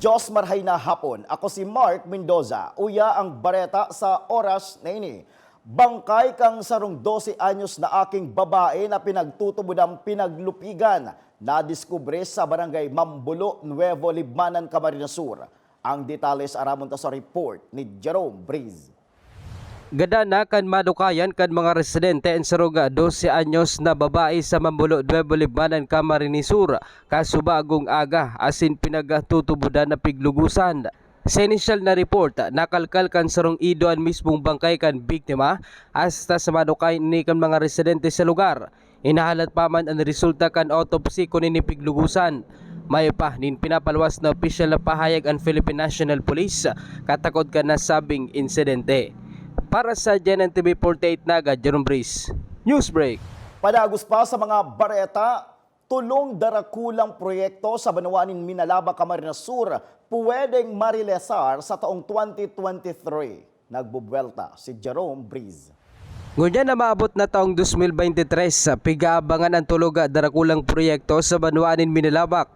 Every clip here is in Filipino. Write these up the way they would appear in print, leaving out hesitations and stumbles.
Diyos marhay na hapon. Ako si Mark Mendoza. Uya ang bareta sa oras na ini. Bangkay kang sarong 12 anyos na aking babae na pinagtutubudang pinaglupigan na diskubre sa barangay Mambulo, Nuevo Libmanan, Camarines Sur. Ang detalles aramon ta sa report ni Jerome Breeze. Gadana kan madukayan kan mga residente en saruga 12 anyos na babae sa Mambulo, Nuevo Libmanan, Camarines Sur kasubagong aga asin pinagatutubudan na piglugusan. Sa initial na report, nakalkal kan sarong idoan mismong bangkay kan biktima hasta sa madukayan ni kan mga residente sa lugar. Inahalat pa man ang resulta kan autopsy kunin ni piglugusan. May pa nin pinapalwas na opisyal na pahayag ang Philippine National Police katakod ka na sabing insidente. Para sa GNN-TV 48 Naga, Jerome Breeze, Newsbreak. Padagos pa sa mga bareta, tulong darakulang proyekto sa Banuanin, Minalaba, Camarines Sur, pwedeng marilesar sa taong 2023. Nagbubuelta si Jerome Breeze. Ngunyan na maabot na taong 2023, pigaabangan ang tuluga darakulang proyekto sa Banuanin, Minalabak.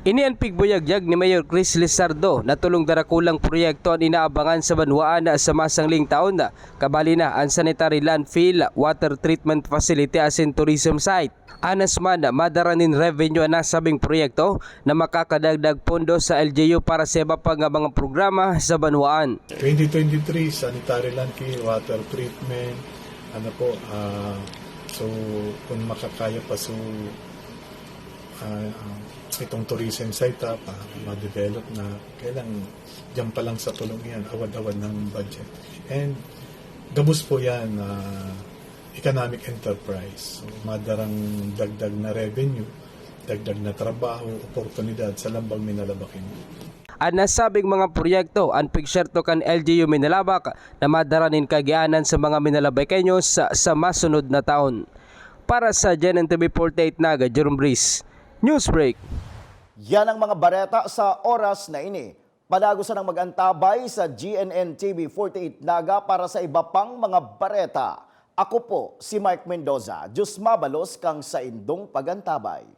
Ini ang pigbuyagyag ni Mayor Chris Lizardo na tulong darakulang proyekto ang inaabangan sa Banuan sa masangling taon na kabali na ang sanitary landfill, water treatment facility as in tourism site. Anas man madaranin revenue ang nasabing proyekto na makakadagdag pondo sa LGU para sa iba pang mga programa sa Banuan. 2023 sanitary landfill, water treatment, so kung makakaya pa itong tourism site ma-develop na kailang diyan pa lang sa tulong yan, awad-awad ng budget. And gabos po yan economic enterprise. So, madarang dagdag na revenue, dagdag na trabaho, oportunidad sa Lambang Minalabakin. Ang nasabing mga proyekto ang pigsyerto kan LGU Minalabak na madaranin kagianan sa mga Minalabakenyos sa masunod na taon. Para sa GNN-TV 48 Naga, Jerome Breeze, Newsbreak. Yan ang mga bareta sa oras na ini. Padagosan ang mag-antabay sa GNN-TV 48 Naga para sa iba pang mga bareta. Ako po si Mark Mendoza. Diyos mabalos kang sa indong pagantabay.